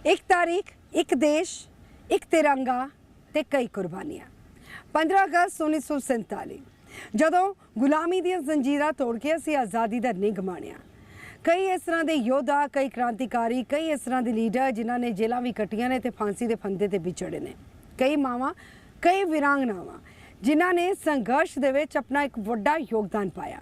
एक तारीख, एक देश, एक तिरंगा ते कई कुर्बानियां। 15 अगस्त 1947 ਜਦੋਂ ਗੁਲਾਮੀ ਦੀਆਂ ਜ਼ੰਜੀਰਾਂ ਤੋੜ ਕੇ ਅਸੀਂ ਆਜ਼ਾਦੀ ਦਾ ਨਿੱਘ ਮਾਣਿਆ। ਕਈ ਇਸ ਤਰ੍ਹਾਂ ਦੇ ਯੋਧਾ, ਕਈ ਕ੍ਰਾਂਤੀਕਾਰੀ, ਕਈ ਇਸ ਤਰ੍ਹਾਂ ਦੇ ਲੀਡਰ ਜਿਨ੍ਹਾਂ ਨੇ ਜੇਲ੍ਹਾਂ ਵੀ ਕੱਟੀਆਂ ਨੇ ਤੇ ਫਾਂਸੀ ਦੇ ਫੰਦੇ ਤੇ ਵਿਛੜੇ ਨੇ। ਕਈ ਮਾਵਾਂ, ਕਈ ਵੀਰਾਂਗਨਾਵਾਂ ਜਿਨ੍ਹਾਂ ਨੇ ਸੰਘਰਸ਼ ਦੇ ਵਿੱਚ ਆਪਣਾ ਇੱਕ ਵੱਡਾ ਯੋਗਦਾਨ ਪਾਇਆ।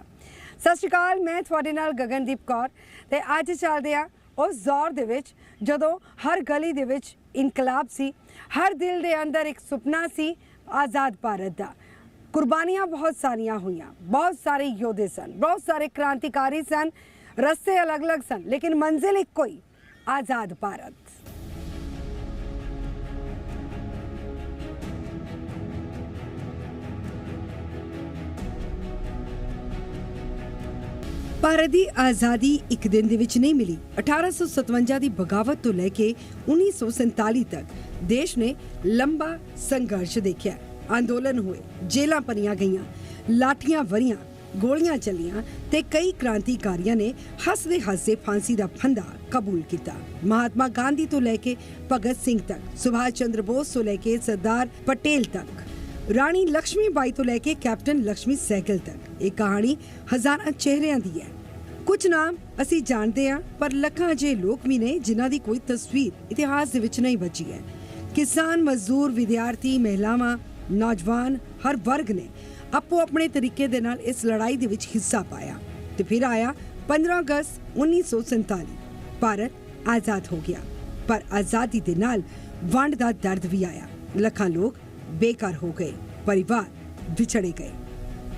ਸਤਿ ਸ਼੍ਰੀ ਅਕਾਲ, ਮੈਂ ਤੁਹਾਡੇ ਨਾਲ ਗਗਨਦੀਪ ਕੌਰ ਤੇ ਅੱਜ ਚੱਲਦੇ ਆ उस दौर दे विच जदों हर गली दे विच इनकलाब सी, हर दिल दे अंदर एक सुपना सी आज़ाद भारत दा। कुर्बानियां बहुत सारियां हुईयां, बहुत सारे योद्धे सन, बहुत सारे क्रांतिकारी सन, रस्ते अलग अलग सन, लेकिन मंजिल एक कोई आज़ाद भारत। ਭਾਰਤ ਦੀ ਆਜ਼ਾਦੀ ਇੱਕ ਦਿਨ ਦੇ ਵਿੱਚ ਨਹੀਂ ਮਿਲੀ। 1857 ਦੀ ਬਗਾਵਤ ਤੋਂ ਲੈ ਕੇ 1947 ਤੱਕ ਦੇਸ਼ ਨੇ ਲੰਬਾ ਸੰਘਰਸ਼ ਦੇਖਿਆ। ਅੰਦੋਲਨ ਹੋਏ, ਜੇਲ੍ਹਾਂ ਭਰੀਆਂ ਗਈਆਂ, ਲਾਠੀਆਂ ਵਰੀਆਂ, ਗੋਲੀਆਂ ਚੱਲੀਆਂ ਤੇ ਕਈ ਕ੍ਰਾਂਤੀਕਾਰੀਆਂ ਨੇ ਹੱਸਦੇ ਹੱਸਦੇ ਫਾਂਸੀ ਦਾ ਫੰਦਾ ਕਬੂਲ ਕੀਤਾ। ਮਹਾਤਮਾ ਗਾਂਧੀ ਤੋਂ ਲੈ ਕੇ ਭਗਤ ਸਿੰਘ ਤੱਕ, ਸੁਭਾਸ਼ ਚੰਦਰ ਬੋਸ ਤੋਂ ਲੈ ਕੇ ਸਰਦਾਰ ਪਟੇਲ ਤੱਕ, ਰਾਣੀ ਲక్ష్ਮੀ ਬਾਈ ਤੋਂ ਲੈ ਕੇ ਕੈਪਟਨ ਲక్ష్ਮੀ ਸਹਿਗਲ ਤੱਕ ਇਹ ਕਹਾਣੀ ਹਜ਼ਾਰਾਂ ਚਿਹਰਿਆਂ ਦੀ ਹੈ। ਕੁਝ ਨਾਮ ਅਸੀਂ ਜਾਣਦੇ ਹਾਂ, ਪਰ ਲੱਖਾਂ ਅਜਿਹੇ ਲੋਕ ਵੀ ਨੇ ਜਿਨ੍ਹਾਂ ਦੀ ਕੋਈ ਤਸਵੀਰ ਇਤਿਹਾਸ ਦੇ ਵਿੱਚ ਨਹੀਂ ਬਚੀ ਹੈ। ਕਿਸਾਨ, ਮਜ਼ਦੂਰ, ਵਿਦਿਆਰਥੀ, ਮਹਿਲਾਵਾਂ, ਨੌਜਵਾਨ, ਹਰ ਵਰਗ ਨੇ ਆਪੋ ਆਪਣੇ ਤਰੀਕੇ ਦੇ ਨਾਲ ਇਸ ਲੜਾਈ ਦੇ ਵਿੱਚ ਹਿੱਸਾ ਪਾਇਆ ਤੇ ਫਿਰ ਆਇਆ 15 ਅਗਸਤ 1947। ਭਾਰਤ ਆਜ਼ਾਦ ਹੋ ਗਿਆ, ਪਰ ਆਜ਼ਾਦੀ ਦੇ ਨਾਲ ਵੰਡ ਦਾ ਦਰਦ ਵੀ ਆਇਆ। ਲੱਖਾਂ ਲੋਕ ਬੇਘਰ ਹੋ ਗਏ, ਪਰਿਵਾਰ ਵਿਛੜੇ ਗਏ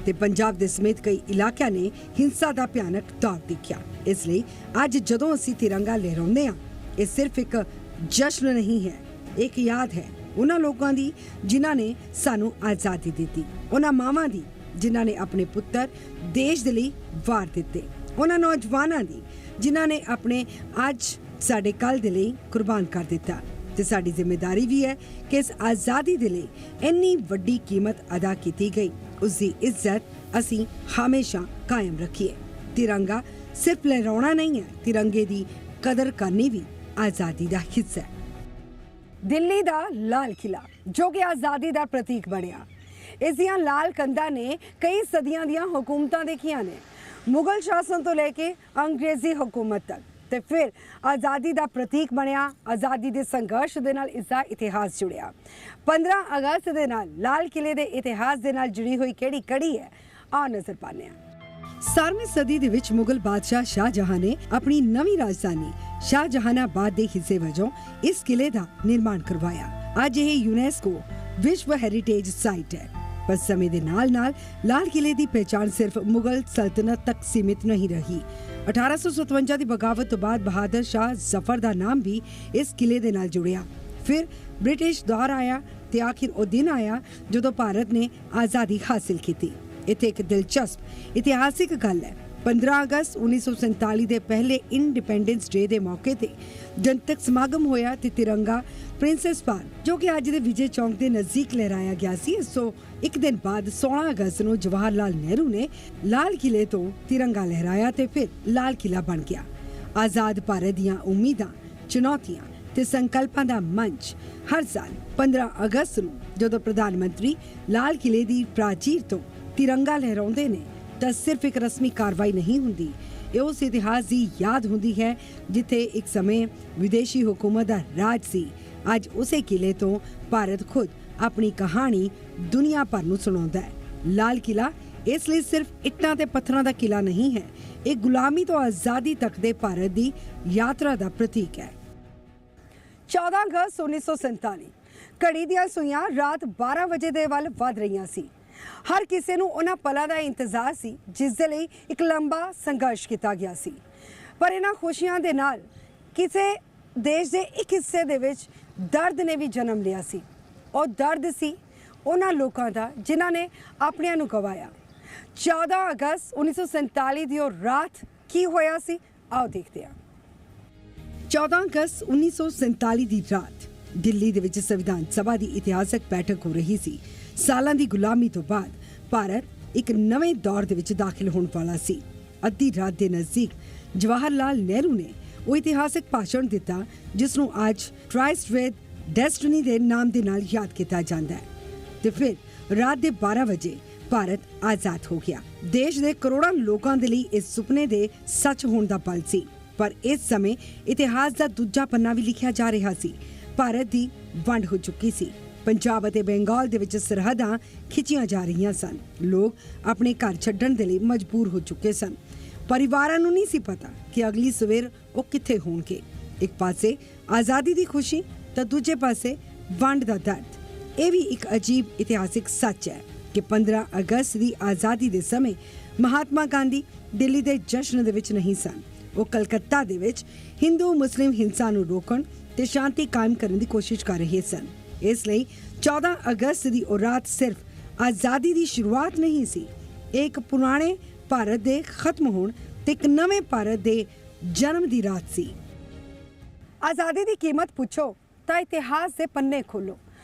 ਤੇ ਪੰਜਾਬ ਦੇ ਸਮੇਤ ਕਈ ਇਲਾਕਿਆਂ ਨੇ ਹਿੰਸਾ ਦਾ ਭਿਆਨਕ ਦੌਰ ਦੇਖਿਆ। ਇਸ ਲਈ ਅੱਜ ਜਦੋਂ ਅਸੀਂ ਤਿਰੰਗਾ ਲਹਿਰਾਉਂਦੇ ਹਾਂ, ਇਹ ਸਿਰਫ ਇੱਕ ਜਸ਼ਨ ਨਹੀਂ ਹੈ, ਇੱਕ ਯਾਦ ਹੈ ਉਹਨਾਂ ਲੋਕਾਂ ਦੀ ਜਿਨ੍ਹਾਂ ਨੇ ਸਾਨੂੰ ਆਜ਼ਾਦੀ ਦਿੱਤੀ, ਉਹਨਾਂ ਮਾਵਾਂ ਦੀ ਜਿਨ੍ਹਾਂ ਨੇ ਆਪਣੇ ਪੁੱਤਰ ਦੇਸ਼ ਦੇ ਲਈ ਵਾਰ ਦਿੱਤੇ, ਉਹਨਾਂ ਨੌਜਵਾਨਾਂ ਦੀ ਜਿਨ੍ਹਾਂ ਨੇ ਆਪਣੇ ਅੱਜ ਸਾਡੇ ਕੱਲ੍ਹ ਦੇ ਲਈ ਕੁਰਬਾਨ ਕਰ ਦਿੱਤਾ। ਤੇ ਸਾਡੀ ਜ਼ਿੰਮੇਵਾਰੀ ਵੀ ਹੈ ਕਿ ਇਸ ਆਜ਼ਾਦੀ ਦੇ ਲਈ ਇੰਨੀ ਵੱਡੀ ਕੀਮਤ ਅਦਾ ਕੀਤੀ ਗਈ, ਉਸ ਦੀ ਇੱਜ਼ਤ ਅਸੀਂ ਹਮੇਸ਼ਾ ਕਾਇਮ ਰੱਖੀਏ। ਤਿਰੰਗਾ ਸਿਰਫ ਲਹਿਰਾਉਣਾ ਨਹੀਂ ਹੈ, ਤਿਰੰਗੇ ਦੀ ਕਦਰ ਕਰਨੀ ਵੀ ਆਜ਼ਾਦੀ ਦਾ ਹਿੱਸਾ ਹੈ। ਦਿੱਲੀ ਦਾ ਲਾਲ ਕਿਲਾ ਜੋ ਕਿ ਆਜ਼ਾਦੀ ਦਾ ਪ੍ਰਤੀਕ ਬਣਿਆ, ਇਸ ਦੀਆਂ ਲਾਲ ਕੰਧਾਂ ਨੇ ਕਈ ਸਦੀਆਂ ਦੀਆਂ ਹੁਕੂਮਤਾਂ ਦੇਖੀਆਂ ਨੇ, ਮੁਗਲ ਸ਼ਾਸਨ ਤੋਂ ਲੈ ਕੇ ਅੰਗਰੇਜ਼ੀ ਹੁਕੂਮਤ ਤੱਕ, ਤੇ ਫਿਰ ਆਜ਼ਾਦੀ ਦਾ ਪ੍ਰਤੀਕ ਬਣਿਆ। ਆਜ਼ਾਦੀ ਦੇ ਸੰਘਰਸ਼ ਦੇ ਨਾਲ ਇਸ ਦਾ ਇਤਿਹਾਸ ਜੁੜਿਆ। 15 ਅਗਸਤ ਦੇ ਨਾਲ ਲਾਲ ਕਿਲੇ ਦੇ ਇਤਿਹਾਸ ਦੇ ਨਾਲ ਜੁੜੀ ਹੋਈ ਕਿਹੜੀ ਕੜੀ ਹੈ, ਆਓ ਨਜ਼ਰ ਪਾਉਂਦੇ ਹਾਂ। 17ਵੀਂ ਸਦੀ ਦੇ ਵਿੱਚ ਮੁਗਲ ਬਾਦਸ਼ਾਹ ਸ਼ਾਹਜਹਾਂ ਨੇ ਆਪਣੀ ਨਵੀਂ ਰਾਜਧਾਨੀ ਸ਼ਾਹਜਹਾਨਾਬਾਦ ਦੇ ਹਿੱਸੇ ਵਜੋਂ ਇਸ ਕਿਲੇ ਦਾ ਨਿਰਮਾਣ ਕਰਵਾਇਆ। ਅੱਜ ਇਹ ਯੂਨੈਸਕੋ ਵਿਸ਼ਵ ਹੈਰੀਟੇਜ ਸਾਈਟ ਹੈ। ਪਰ ਸਮੇਂ ਦੇ ਨਾਲ-ਨਾਲ ਲਾਲ ਕਿਲੇ ਦੀ ਪਹਿਚਾਣ ਸਿਰਫ ਮੁਗਲ ਸਲਤਨਤ ਤੱਕ ਸੀਮਿਤ ਨਹੀਂ ਰਹੀ। 1857 ਦੀ ਬਗਾਵਤ ਤੋਂ ਬਾਅਦ ਬਹਾਦਰ ਸ਼ਾਹ ਜ਼ਫਰ ਦਾ ਨਾਮ ਵੀ ਇਸ ਕਿਲੇ ਦੇ ਨਾਲ ਜੁੜਿਆ। ਫਿਰ ਬ੍ਰਿਟਿਸ਼ ਦੌਰ ਆਇਆ ਤੇ ਆਖਿਰ ਉਹ ਦਿਨ ਆਇਆ ਜਦੋਂ ਭਾਰਤ ਨੇ ਆਜ਼ਾਦੀ ਹਾਸਿਲ ਕੀਤੀ। ਇੱਥੇ ਇੱਕ ਦਿਲਚਸਪ ਇਤਿਹਾਸਿਕ ਗੱਲ ਹੈ। 15 ਅਗਸਤ 1947 ਦੇ ਪਹਿਲੇ ਇੰਡੀਪੈਂਡੈਂਸ ਡੇ ਦੇ ਮੌਕੇ ਤੇ ਜਨਤਕ ਸਮਾਗਮ ਹੋਇਆ ਤੇ ਤਿਰੰਗਾ ਪ੍ਰਿੰਸੈਸ ਪਾਰਕ ਜੋ ਕਿ ਅੱਜ ਦੇ ਵਿਜੇ ਚੌਂਕ ਦੇ ਨਜ਼ਦੀਕ ਲਹਿਰਾਇਆ ਗਿਆ ਸੀ। ਇਸ ਤੋਂ ਇੱਕ ਦਿਨ ਬਾਅਦ 16 ਅਗਸਤ ਨੂੰ ਜਵਾਹਰ ਲਾਲ ਨਹਿਰੂ ਨੇ ਲਾਲ ਕਿਲੇ ਤੋਂ ਤਿਰੰਗਾ ਲਹਿਰਾਇਆ ਤੇ ਫਿਰ ਲਾਲ ਕਿਲਾ ਬਣ ਗਿਆ। ਆਜ਼ਾਦ ਭਾਰਤ ਦੀਆਂ ਉਮੀਦਾਂ, ਚੁਣੌਤੀਆਂ ਤੇ ਸੰਕਲਪਾਂ ਦਾ ਮੰਚ। ਹਰ ਸਾਲ 15 ਅਗਸਤ ਨੂੰ ਜਦੋਂ ਪ੍ਰਧਾਨ ਮੰਤਰੀ ਲਾਲ ਕਿਲੇ ਦੀ ਪ੍ਰਾਚੀਰ ਤੋਂ ਤਿਰੰਗਾ ਲਹਿਰਾਉਂਦੇ ਨੇ ਤਾਂ ਸਿਰਫ ਇੱਕ ਰਸਮੀ ਕਾਰਵਾਈ ਨਹੀਂ ਹੁੰਦੀ, ਇਹ ਉਸ ਇਤਿਹਾਸ ਦੀ ਯਾਦ ਹੁੰਦੀ ਹੈ ਜਿੱਥੇ ਇੱਕ ਸਮੇਂ ਵਿਦੇਸ਼ੀ ਹੁਕੂਮਤ ਦਾ ਰਾਜ ਸੀ। ਅੱਜ ਉਸੇ ਕਿਲੇ ਤੋਂ ਭਾਰਤ ਖੁਦ ਆਪਣੀ ਕਹਾਣੀ ਦੁਨੀਆ ਭਰ ਨੂੰ ਸੁਣਾਉਂਦਾ ਹੈ। ਲਾਲ ਕਿਲਾ ਇਸ ਲਈ ਸਿਰਫ ਇੱਟਾਂ ਤੇ ਪੱਥਰਾਂ ਦਾ ਕਿਲਾ ਨਹੀਂ ਹੈ, ਇਹ ਗੁਲਾਮੀ ਤੋਂ ਆਜ਼ਾਦੀ ਤੱਕ ਦੇ ਭਾਰਤ ਦੀ ਯਾਤਰਾ ਦਾ ਪ੍ਰਤੀਕ ਹੈ। 14 ਅਗਸਤ 1947 ਘੜੀ ਦੀਆਂ ਸੂਈਆਂ ਰਾਤ 12 ਵਜੇ ਦੇ ਵੱਲ ਵੱਧ ਰਹੀਆਂ ਸੀ। ਹਰ ਕਿਸੇ ਨੂੰ ਉਹਨਾਂ ਪਲਾਂ ਦਾ ਇੰਤਜ਼ਾਰ ਸੀ ਜਿਸ ਦੇ ਲਈ ਇੱਕ ਲੰਬਾ ਸੰਘਰਸ਼ ਕੀਤਾ ਗਿਆ ਸੀ। ਪਰ ਇਹਨਾਂ ਖੁਸ਼ੀਆਂ ਦੇ ਨਾਲ ਕਿਸੇ ਦੇਸ਼ ਦੇ ਇੱਕ ਹਿੱਸੇ ਦੇ ਵਿੱਚ ਦਰਦ ਨੇ ਵੀ ਜਨਮ ਲਿਆ ਸੀ। ਉਹ ਦਰਦ ਸੀ ਉਹਨਾਂ ਲੋਕਾਂ ਦਾ ਜਿਨ੍ਹਾਂ ਨੇ ਆਪਣਿਆਂ ਨੂੰ ਗਵਾਇਆ। 14 ਅਗਸਤ 1947 ਦੀ ਉਹ ਰਾਤ ਕੀ ਹੋਇਆ ਸੀ, ਆਓ ਦੇਖਦੇ ਹਾਂ। 14 ਅਗਸਤ 1947 ਦੀ ਰਾਤ ਦਿੱਲੀ ਦੇ ਵਿੱਚ ਸੰਵਿਧਾਨ ਸਭਾ ਦੀ ਇਤਿਹਾਸਕ ਬੈਠਕ ਹੋ ਰਹੀ ਸੀ। ਸਾਲਾਂ ਦੀ ਗੁਲਾਮੀ ਤੋਂ ਬਾਅਦ ਭਾਰਤ ਇੱਕ ਨਵੇਂ ਦੌਰ ਦੇ ਵਿੱਚ ਦਾਖਲ ਹੋਣ ਵਾਲਾ ਸੀ। ਅੱਧੀ ਰਾਤ ਦੇ ਨਜ਼ਦੀਕ ਜਵਾਹਰ ਲਾਲ ਨਹਿਰੂ ਨੇ ਉਹ ਇਤਿਹਾਸਕ ਭਾਸ਼ਣ ਦਿੱਤਾ ਜਿਸ ਨੂੰ ਅੱਜ ਟ੍ਰਾਈਸਟ ਵਿਦ ਡੈਸਟਨੀ ਦੇ ਨਾਮ ਦੇ ਨਾਲ ਯਾਦ ਕੀਤਾ ਜਾਂਦਾ ਹੈ। ਤੇ ਫਿਰ ਰਾਤ ਦੇ 12 ਵਜੇ ਭਾਰਤ ਆਜ਼ਾਦ ਹੋ ਗਿਆ। ਦੇਸ਼ ਦੇ ਕਰੋੜਾਂ ਲੋਕਾਂ ਦੇ ਲਈ ਇਸ ਸੁਪਨੇ ਦੇ ਸੱਚ ਹੋਣ ਦਾ ਪਲ ਸੀ, ਪਰ ਇਸ ਸਮੇਂ ਇਤਿਹਾਸ ਦਾ ਦੂਜਾ ਪੰਨਾ ਵੀ ਲਿਖਿਆ ਜਾ ਰਿਹਾ ਸੀ। ਭਾਰਤ ਦੀ ਵੰਡ ਹੋ ਚੁੱਕੀ ਸੀ। ਪੰਜਾਬ ਅਤੇ ਬੰਗਾਲ ਦੇ ਵਿੱਚ ਸਰਹੱਦਾਂ ਖਿੱਚੀਆਂ ਜਾ ਰਹੀਆਂ ਸਨ। ਲੋਕ ਆਪਣੇ ਘਰ ਛੱਡਣ ਦੇ ਲਈ ਮਜਬੂਰ ਹੋ ਚੁੱਕੇ ਸਨ। ਪਰਿਵਾਰਾਂ ਨੂੰ ਨਹੀਂ ਸੀ ਪਤਾ ਕਿ ਅਗਲੀ ਸਵੇਰ ਉਹ ਕਿੱਥੇ ਹੋਣਗੇ। ਇੱਕ ਪਾਸੇ ਆਜ਼ਾਦੀ ਦੀ ਖੁਸ਼ੀ ਤਾਂ ਦੂਜੇ ਪਾਸੇ ਵੰਡ ਦਾ ਦਰਦ। ਇਹ ਵੀ ਇੱਕ ਅਜੀਬ ਇਤਿਹਾਸਿਕ ਸੱਚ ਹੈ ਕਿ 15 ਅਗਸਤ ਦੀ ਆਜ਼ਾਦੀ ਦੇ ਸਮੇਂ ਮਹਾਤਮਾ ਗਾਂਧੀ ਦਿੱਲੀ ਦੇ ਜਸ਼ਨ ਦੇ ਵਿੱਚ ਨਹੀਂ ਸਨ। ਉਹ ਕਲਕੱਤਾ ਦੇ ਵਿੱਚ ਹਿੰਦੂ ਮੁਸਲਿਮ ਹਿੰਸਾ ਨੂੰ ਰੋਕਣ ਤੇ ਸ਼ਾਂਤੀ ਕਾਇਮ ਕਰਨ ਦੀ ਕੋਸ਼ਿਸ਼ ਕਰ ਰਹੇ ਸਨ। ਇਸ ਲਈ 14 ਅਗਸਤ ਦੀ ਉਹ ਰਾਤ ਸਿਰਫ ਆਜ਼ਾਦੀ ਦੀ ਸ਼ੁਰੂਆਤ ਨਹੀਂ ਸੀ, ਇਹ ਇੱਕ ਪੁਰਾਣੇ ਭਾਰਤ ਦੇ ਖਤਮ ਹੋਣ ਤੇ ਇੱਕ ਨਵੇਂ ਭਾਰਤ ਦੇ ਜਨਮ ਦੀ ਰਾਤ ਸੀ। ਆਜ਼ਾਦੀ ਦੀ ਕੀਮਤ ਪੁੱਛੋ ਤਾਂ ਇਤਿਹਾਸ ਦੇ ਪੰਨੇ ਖੋਲੋ।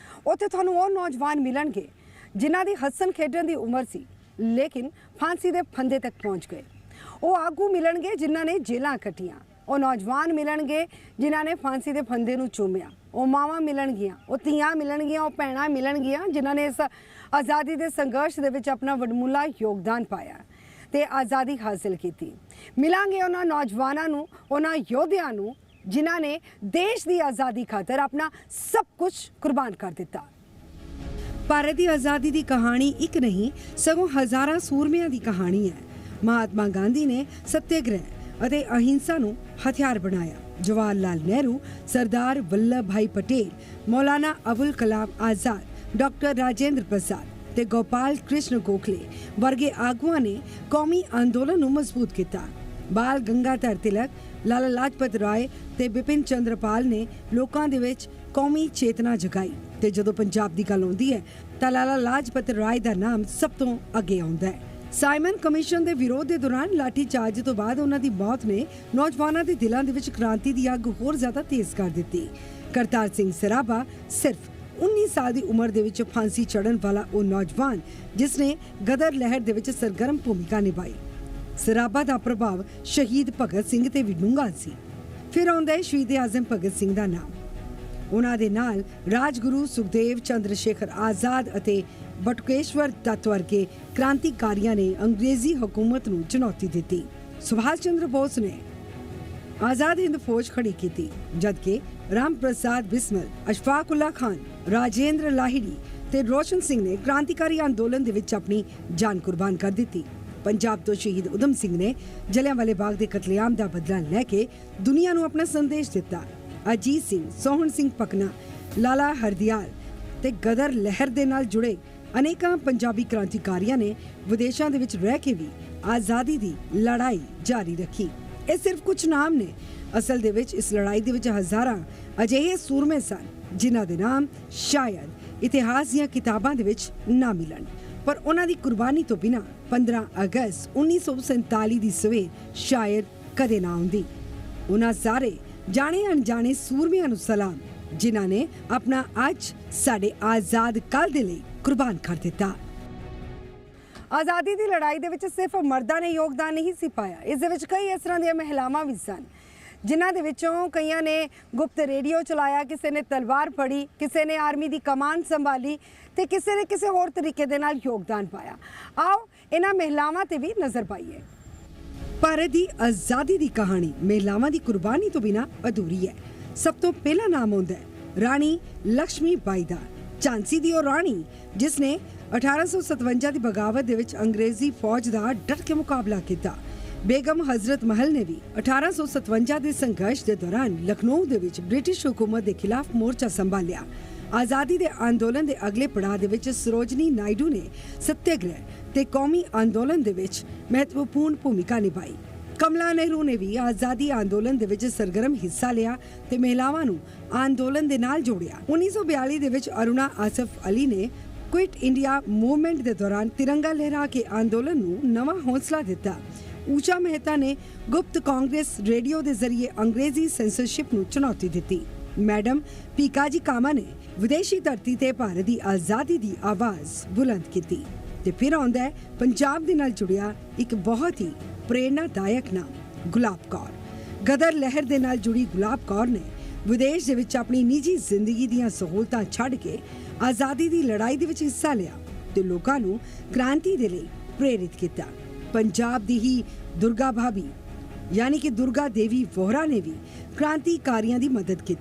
ਉੱਥੇ ਤੁਹਾਨੂੰ ਉਹ ਨੌਜਵਾਨ ਮਿਲਣਗੇ ਜਿਨ੍ਹਾਂ ਦੀ ਹੱਸਣ ਖੇਡਣ ਦੀ ਉਮਰ ਸੀ, ਲੇਕਿਨ ਫਾਂਸੀ ਦੇ ਫੰਦੇ ਤੱਕ ਪਹੁੰਚ ਗਏ। ਉਹ ਆਗੂ ਮਿਲਣਗੇ ਜਿਨ੍ਹਾਂ ਨੇ ਜੇਲਾਂ ਕੱਟੀਆਂ। ਉਹ ਨੌਜਵਾਨ ਮਿਲਣਗੇ ਜਿਨ੍ਹਾਂ ਨੇ ਫਾਂਸੀ ਦੇ ਫੰਦੇ ਨੂੰ ਚੂਮਿਆ। ਉਹ ਮਾਵਾਂ ਮਿਲਣਗੀਆਂ, ਉਹ ਧੀਆਂ ਮਿਲਣਗੀਆਂ, ਉਹ ਭੈਣਾਂ ਮਿਲਣਗੀਆਂ ਜਿਨ੍ਹਾਂ ਨੇ ਇਸ ਆਜ਼ਾਦੀ ਦੇ ਸੰਘਰਸ਼ ਦੇ ਵਿੱਚ ਆਪਣਾ ਵਡਮੁੱਲਾ ਯੋਗਦਾਨ ਪਾਇਆ ਤੇ ਆਜ਼ਾਦੀ ਹਾਸਲ ਕੀਤੀ। ਮਿਲਾਂਗੇ ਉਹਨਾਂ ਨੌਜਵਾਨਾਂ ਨੂੰ, ਉਹਨਾਂ ਯੋਧਿਆਂ ਨੂੰ ਜਿਨ੍ਹਾਂ ਨੇ ਦੇਸ਼ ਦੀ ਆਜ਼ਾਦੀ ਖਾਤਰ ਆਪਣਾ ਸਭ ਕੁਝ ਕੁਰਬਾਨ ਕਰ ਦਿੱਤਾ। ਭਾਰਤ ਦੀ ਆਜ਼ਾਦੀ ਦੀ ਕਹਾਣੀ ਇੱਕ ਨਹੀਂ ਸਗੋਂ ਹਜ਼ਾਰਾਂ ਸੂਰਮਿਆਂ ਦੀ ਕਹਾਣੀ ਹੈ। ਮਹਾਤਮਾ ਗਾਂਧੀ ਨੇ ਸੱਤਿਆਗ੍ਰਹਿ ਅਤੇ ਅਹਿੰਸਾ ਨੂੰ ਹਥਿਆਰ ਬਣਾਇਆ। ਜਵਾਹਰ ਲਾਲ ਨਹਿਰੂ, ਸਰਦਾਰ ਵੱਲਭ ਭਾਈ ਪਟੇਲ, ਮੌਲਾਨਾ ਅਬੁਲ ਕਲਾਮ ਆਜ਼ਾਦ, ਡਾਕਟਰ ਰਾਜੇਂਦਰ ਪ੍ਰਸਾਦ ਤੇ ਗੋਪਾਲ ਕ੍ਰਿਸ਼ਨ ਗੋਖਲੇ ਵਰਗੇ ਆਗੂਆਂ ਨੇ ਕੌਮੀ ਅੰਦੋਲਨ ਨੂੰ ਮਜ਼ਬੂਤ ਕੀਤਾ। ਬਾਲ ਗੰਗਾਧਰ ਤਿਲਕ, ਲਾਲਾ ਲਾਜਪਤ ਰਾਏ ਤੇ ਬਿਪਿਨ ਚੰਦਰਪਾਲ ਨੇ ਲੋਕਾਂ ਦੇ ਵਿੱਚ ਕੌਮੀ ਚੇਤਨਾ ਜਗਾਈ। ਤੇ ਜਦੋਂ ਪੰਜਾਬ ਦੀ ਗੱਲ ਆਉਂਦੀ ਹੈ ਤਾਂ ਲਾਲਾ ਲਾਜਪਤ ਰਾਏ ਦਾ ਨਾਮ ਸਭ ਤੋਂ ਅੱਗੇ ਆਉਂਦਾ ਹੈ। ਸਾਈਮਨ ਕਮਿਸ਼ਨ ਦੇ ਵਿਰੋਧ ਦੇ ਦੌਰਾਨ ਲਾਠੀ ਚਾਰਜ ਤੋਂ ਬਾਅਦ ਉਹਨਾਂ ਦੀ ਮੌਤ ਨੇ ਨੌਜਵਾਨਾਂ ਦੇ ਦਿਲਾਂ ਦੇ ਵਿੱਚ ਕ੍ਰਾਂਤੀ ਦੀ ਅੱਗ ਹੋਰ ਜ਼ਿਆਦਾ ਤੇਜ਼ ਕਰ ਦਿੱਤੀ। ਕਰਤਾਰ ਸਿੰਘ ਸਰਾਭਾ ਸਿਰਫ 19 ਸਾਲ ਦੀ ਉਮਰ ਦੇ ਵਿੱਚ ਫਾਂਸੀ ਚੜ੍ਹਨ ਵਾਲਾ ਉਹ ਨੌਜਵਾਨ ਜਿਸ ਨੇ ਗਦਰ ਲਹਿਰ ਦੇ ਵਿੱਚ ਸਰਗਰਮ ਭੂਮਿਕਾ ਨਿਭਾਈ। ਸਰਾਭਾ ਦਾ ਪ੍ਰਭਾਵ ਸ਼ਹੀਦ ਭਗਤ ਸਿੰਘ ਤੇ ਵੀ ਡੂੰਘਾ ਸੀ। ਫਿਰ ਆਉਂਦਾ ਹੈ ਸ਼ਹੀਦ ਆਜ਼ਮ ਭਗਤ ਸਿੰਘ ਦਾ ਨਾਮ। ਉਹਨਾਂ ਦੇ ਨਾਲ ਰਾਜਗੁਰੂ ਸੁਖਦੇਵ, ਚੰਦਰ ਸ਼ੇਖਰ ਆਜ਼ਾਦ ਅਤੇ ਬਟੁਕੇਸ਼ਵਰ ਦੱਤ ਵਰਗੇ ਕ੍ਰਾਂਤੀਕਾਰੀਆਂ ਨੇ ਅੰਗਰੇਜ਼ੀ ਹਕੂਮਤ ਨੂੰ ਚੁਣੌਤੀ ਦਿੱਤੀ। ਸੁਭਾਸ਼ ਚੰਦਰ ਬੋਸ ਨੇ ਆਜ਼ਾਦ ਹਿੰਦ ਫੌਜ ਖੜੀ ਕੀਤੀ, ਜਦਕਿ ਰਾਮ ਪ੍ਰਸਾਦ ਬਿਸਮਲ, ਅਸ਼ਫਾਕ ਉੱਲਾ ਖਾਨ, ਰਾਜੇਂਦਰ ਲਾਹਿੜੀ ਤੇ ਰੋਸ਼ਨ ਸਿੰਘ ਨੇ ਕ੍ਰਾਂਤੀਕਾਰੀ ਅੰਦੋਲਨ ਦੇ ਵਿੱਚ ਆਪਣੀ ਜਾਨ ਕੁਰਬਾਨ ਕਰ ਦਿੱਤੀ। ਪੰਜਾਬ ਤੋਂ ਸ਼ਹੀਦ ਊਧਮ ਸਿੰਘ ਨੇ ਜਲਿਆਂਵਾਲੇ ਬਾਗ ਦੇ ਕਤਲੇਆਮ ਦਾ ਬਦਲਾ ਲੈ ਕੇ ਦੁਨੀਆ ਨੂੰ ਆਪਣਾ ਸੰਦੇਸ਼ ਦਿੱਤਾ। ਅਜੀਤ ਸਿੰਘ, ਸੋਹਣ ਸਿੰਘ ਪਕਨਾ, ਲਾਲਾ ਹਰਦਿਆਲ ਤੇ ਗਦਰ ਲਹਿਰ ਦੇ ਨਾਲ ਜੁੜੇ ਅਨੇਕਾਂ ਪੰਜਾਬੀ ਕ੍ਰਾਂਤੀਕਾਰੀਆਂ ਨੇ ਵਿਦੇਸ਼ਾਂ ਦੇ ਵਿੱਚ ਰਹਿ ਕੇ ਵੀ ਆਜ਼ਾਦੀ ਦੀ ਲੜਾਈ ਜਾਰੀ ਰੱਖੀ। ਇਹ ਸਿਰਫ ਕੁਝ ਨਾਮ ਨੇ, ਅਸਲ ਦੇ ਵਿੱਚ ਇਸ ਲੜਾਈ ਦੇ ਵਿੱਚ ਹਜ਼ਾਰਾਂ ਅਜਿਹੇ ਸੂਰਮੇ ਸਨ ਜਿਨ੍ਹਾਂ ਦੇ ਨਾਮ ਸ਼ਾਇਦ ਇਤਿਹਾਸ ਦੀਆਂ ਕਿਤਾਬਾਂ ਦੇ ਵਿੱਚ ਨਾ ਮਿਲਣ, ਪਰ ਉਹਨਾਂ ਦੀ ਕੁਰਬਾਨੀ ਤੋਂ ਬਿਨਾਂ 15 ਅਗਸਤ 1947 ਦੀ ਸਵੇਰ ਸ਼ਾਇਦ ਕਦੇ ਨਾ ਆਉਂਦੀ। ਉਹਨਾਂ ਸਾਰੇ ਜਾਣੇ ਅਣਜਾਣੇ ਸੂਰਮਿਆਂ ਨੂੰ ਸਲਾਮ ਜਿਨ੍ਹਾਂ ਨੇ ਆਪਣਾ ਅੱਜ ਸਾਡੇ ਆਜ਼ਾਦ ਕੱਲ੍ਹ ਦੇ ਲਈ ਕੁਰਬਾਨ ਕਰ ਦਿੱਤਾ। ਆਜ਼ਾਦੀ ਦੀ ਲੜਾਈ ਦੇ ਵਿੱਚ ਸਿਰਫ ਮਰਦਾਂ ਨੇ ਯੋਗਦਾਨ ਨਹੀਂ ਸੀ ਪਾਇਆ, ਇਸ ਦੇ ਵਿੱਚ ਕਈ ਇਸ ਤਰ੍ਹਾਂ ਦੀਆਂ ਮਹਿਲਾਵਾਂ ਵੀ ਸਨ ਜਿਨ੍ਹਾਂ ਦੇ ਵਿੱਚੋਂ ਕਈਆਂ ਨੇ ਗੁਪਤ ਰੇਡੀਓ ਚਲਾਇਆ, ਕਿਸੇ ਨੇ ਤਲਵਾਰ ਫੜੀ, ਕਿਸੇ ਨੇ ਆਰਮੀ ਦੀ ਕਮਾਨ ਸੰਭਾਲੀ ਤੇ ਕਿਸੇ ਨੇ ਕਿਸੇ ਹੋਰ ਤਰੀਕੇ ਦੇ ਨਾਲ ਯੋਗਦਾਨ ਪਾਇਆ। ਆਓ ਇਹਨਾਂ ਮਹਿਲਾਵਾਂ ਤੇ ਵੀ ਨਜ਼ਰ ਪਾਈਏ। ਭਾਰਤ ਦੀ ਆਜ਼ਾਦੀ ਦੀ ਕਹਾਣੀ ਮਹਿਲਾਵਾਂ ਦੀ ਕੁਰਬਾਨੀ ਤੋਂ ਬਿਨਾਂ ਅਧੂਰੀ ਹੈ। ਸਭ ਤੋਂ ਪਹਿਲਾ ਨਾਮ ਆਉਂਦਾ ਹੈ ਰਾਣੀ ਲక్ష్ਮੀ ਬਾਈ ਦਾ। ਝਾਂਸੀ ਦੀ ਉਹ ਰਾਣੀ ਜਿਸ ਨੇ 1857 ਦੀ ਬਗਾਵਤ ਦੇ ਵਿੱਚ ਅੰਗਰੇਜ਼ੀ ਫੌਜ ਦਾ ਡਟ ਕੇ ਮੁਕਾਬਲਾ ਕੀਤਾ। ਬੇਗਮ ਹਜ਼ਰਤ ਮਹਲ ਨੇ ਵੀ 1857 ਦੇ ਸੰਘਰਸ਼ ਦੇ ਦੌਰਾਨ ਲਖਨਊ ਦੇ ਵਿੱਚ ਬ੍ਰਿਟਿਸ਼ ਹਕੂਮਤ ਦੇ ਖਿਲਾਫ ਮੋਰਚਾ ਸੰਭਾਲਿਆ। ਆਜ਼ਾਦੀ ਦੇ ਅੰਦੋਲਨ ਦੇ ਅਗਲੇ ਪੜਾਅ ਦੇ ਵਿੱਚ ਸਰੋਜਨੀ ਨਾਇਡੂ ਨੇ ਸੱਤਿਆਗ੍ਰਹਿ ਤੇ ਕੌਮੀ ਅੰਦੋਲਨ ਦੇ ਵਿੱਚ ਮਹੱਤਵਪੂਰਨ ਭੂਮਿਕਾ ਨਿਭਾਈ। ਕਮਲਾ ਨਹਿਰੂ ਨੇ ਵੀ ਆਜ਼ਾਦੀ ਅੰਦੋਲਨ ਦੇ ਵਿੱਚ ਸਰਗਰਮ ਹਿੱਸਾ ਲਿਆ ਤੇ ਮਹਿਲਾਵਾਂ ਨੂੰ ਅੰਦੋਲਨ ਦੇ ਨਾਲ ਜੋੜਿਆ। 1942 ਦੇ ਵਿੱਚ ਅਰੁਣਾ ਆਸਫ ਅਲੀ ਨੇ ਕੁਇਟ ਇੰਡੀਆ ਮੂਵਮੈਂਟ ਦੇ ਦੌਰਾਨ ਤਿਰੰਗਾ ਲਹਿਰਾ ਕੇ ਅੰਦੋਲਨ ਨੂੰ ਨਵਾਂ ਹੌਸਲਾ ਦਿੱਤਾ। ਊਸ਼ਾ ਮਹਿਤਾ ਨੇ ਗੁਪਤ ਕਾਂਗਰਸ ਰੇਡੀਓ ਦੇ ਜ਼ਰੀਏ ਅੰਗਰੇਜ਼ੀ ਸੈਂਸਰਸ਼ਿਪ ਨੂੰ ਚੁਣੌਤੀ ਦਿੱਤੀ। ਮੈਡਮ ਪੀਕਾਜੀ ਕਾਮਾ ਨੇ ਵਿਦੇਸ਼ੀ ਧਰਤੀ ਤੇ ਭਾਰਤ ਦੀ ਆਜ਼ਾਦੀ ਦੀ ਆਵਾਜ਼ ਬੁਲੰਦ ਕੀਤੀ। ਤੇ ਫਿਰ ਆਉਂਦਾ ਹੈ ਪੰਜਾਬ ਦੇ ਨਾਲ ਜੁੜਿਆ ਇੱਕ ਬਹੁਤ ਹੀ ਪ੍ਰੇਰਨਾਦਾਇਕ ਨਾਮ ਗੁਲਾਬ ਕੌਰ। ਗਦਰ ਲਹਿਰ ਦੇ ਨਾਲ ਜੁੜੀ ਗੁਲਾਬ ਕੌਰ ਨੇ ਵਿਦੇਸ਼ ਦੇ ਵਿੱਚ ਆਪਣੀ ਨਿੱਜੀ ਜ਼ਿੰਦਗੀ ਦੀਆਂ ਸਹੂਲਤਾਂ ਛੱਡ ਕੇ ਆਜ਼ਾਦੀ ਦੀ ਲੜਾਈ ਦੇ ਵਿੱਚ ਹਿੱਸਾ ਲਿਆ ਤੇ ਲੋਕਾਂ ਨੂੰ ਕ੍ਰਾਂਤੀ ਦੇ ਲਈ ਪ੍ਰੇਰਿਤ ਕੀਤਾ। ਪੰਜਾਬ ਦੀ ਹੀ ਦੁਰਗਾ ਭਾਬੀ यानी कि दुर्गा देवी वोहरा ने भी क्रांतिकारियों की मदद की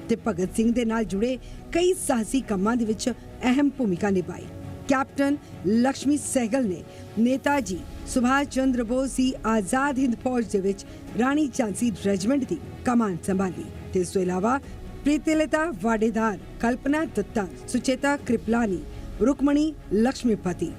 ते भगत सिंह दे नाल जुड़े कई साहसी कामां दे विच अहम भूमिका निभाई। कैप्टन लक्ष्मी सहगल ने नेताजी सुभाष चंद्र बोस की आजाद हिंद फौज दे विच रानी झांसी रेजिमेंट की कमान संभाली ते इस तों इलावा प्रीतिलता वाडेदार, कल्पना दत्ता, सुचेता कृपलानी, रुकमणी लक्ष्मीपति,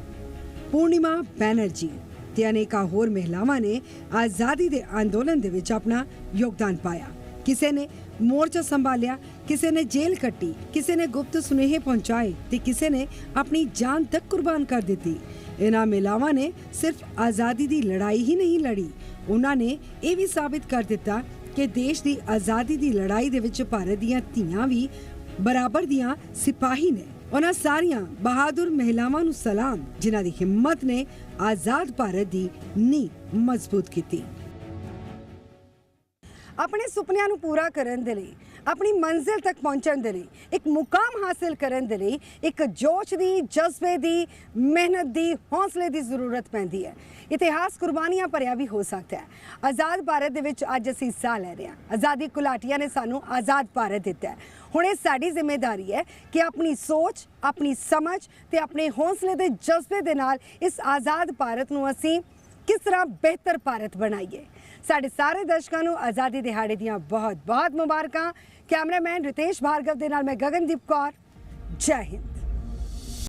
पूर्णिमा बैनर्जी ਤੇ ਅਨੇਕਾਂ ਹੋਰ ਮਹਿਲਾਵਾਂ ਨੇ ਆਜ਼ਾਦੀ ਦੇ ਅੰਦੋਲਨ ਦੇ ਵਿੱਚ ਆਪਣਾ ਯੋਗਦਾਨ ਪਾਇਆ। ਕਿਸੇ ਨੇ ਮੋਰਚਾ ਸੰਭਾਲਿਆ, ਕਿਸੇ ਨੇ ਜੇਲ੍ਹ ਕੱਟੀ, ਕਿਸੇ ਨੇ ਗੁਪਤ ਸੁਨੇਹੇ ਪਹੁੰਚਾਏ ਤੇ ਕਿਸੇ ਨੇ ਆਪਣੀ ਜਾਨ ਤੱਕ ਕੁਰਬਾਨ ਕਰ ਦਿੱਤੀ। ਇਹਨਾਂ ਮਹਿਲਾਵਾਂ ਨੇ ਸਿਰਫ ਆਜ਼ਾਦੀ ਦੀ ਲੜਾਈ ਹੀ ਨਹੀਂ ਲੜੀ, ਉਹਨਾਂ ਨੇ ਇਹ ਵੀ ਸਾਬਿਤ ਕਰ ਦਿੱਤਾ ਕਿ ਦੇਸ਼ ਦੀ ਆਜ਼ਾਦੀ ਦੀ ਲੜਾਈ ਦੇ ਵਿੱਚ ਭਾਰਤ ਦੀਆਂ ਧੀਆਂ ਵੀ ਬਰਾਬਰ ਦੀਆਂ ਸਿਪਾਹੀ ਨੇ। ਉਹਨਾਂ ਸਾਰੀਆਂ ਬਹਾਦਰ ਮਹਿਲਾਵਾਂ ਨੂੰ ਸਲਾਮ ਜਿਨ੍ਹਾਂ ਦੀ ਹਿੰਮਤ ਨੇ ਆਜ਼ਾਦ ਭਾਰਤ ਦੀ ਨੀਂਹ ਮਜ਼ਬੂਤ ਕੀਤੀ। ਆਪਣੇ ਸੁਪਨਿਆਂ ਨੂੰ ਪੂਰਾ ਕਰਨ ਦੇ ਲਈ, ਆਪਣੀ ਮੰਜ਼ਿਲ ਤੱਕ ਪਹੁੰਚਣ ਦੇ ਲਈ, ਇੱਕ ਮੁਕਾਮ ਹਾਸਿਲ ਕਰਨ ਦੇ ਲਈ ਇੱਕ ਜੋਸ਼ ਦੀ, ਜਜ਼ਬੇ ਦੀ, ਮਿਹਨਤ ਦੀ, ਹੌਸਲੇ ਦੀ ਜ਼ਰੂਰਤ ਪੈਂਦੀ ਹੈ। ਇਤਿਹਾਸ ਕੁਰਬਾਨੀਆਂ ਭਰਿਆ ਵੀ ਹੋ ਸਕਦਾ ਹੈ। ਆਜ਼ਾਦ ਭਾਰਤ ਦੇ ਵਿੱਚ ਅੱਜ ਅਸੀਂ ਹਿੱਸਾ ਲੈ ਰਹੇ ਹਾਂ। ਆਜ਼ਾਦੀ ਘੁਲਾਟੀਆਂ ਨੇ ਸਾਨੂੰ ਆਜ਼ਾਦ ਭਾਰਤ ਦਿੱਤਾ ਹੈ। ਹੁਣ ਇਹ ਸਾਡੀ ਜ਼ਿੰਮੇਵਾਰੀ ਹੈ ਕਿ ਆਪਣੀ ਸੋਚ, ਆਪਣੀ ਸਮਝ ਤੇ ਆਪਣੇ ਹੌਸਲੇ ਦੇ ਜਜ਼ਬੇ ਦੇ ਨਾਲ ਇਸ ਆਜ਼ਾਦ ਭਾਰਤ ਨੂੰ ਅਸੀਂ ਕਿਸ ਤਰ੍ਹਾਂ ਬਿਹਤਰ ਭਾਰਤ ਬਣਾਈਏ। ਸਾਡੇ ਸਾਰੇ ਦਰਸ਼ਕਾਂ ਨੂੰ ਆਜ਼ਾਦੀ ਦਿਹਾੜੇ ਦੀਆਂ ਬਹੁਤ ਬਹੁਤ ਮੁਬਾਰਕਾਂ। ਕੈਮਰਾਮੈਨ ਰਿਤੇਸ਼ ਭਾਰਗਵ ਦੇ ਨਾਲ ਮੈਂ ਗਗਨਦੀਪ ਕੌਰ। ਜੈ ਹਿੰਦ।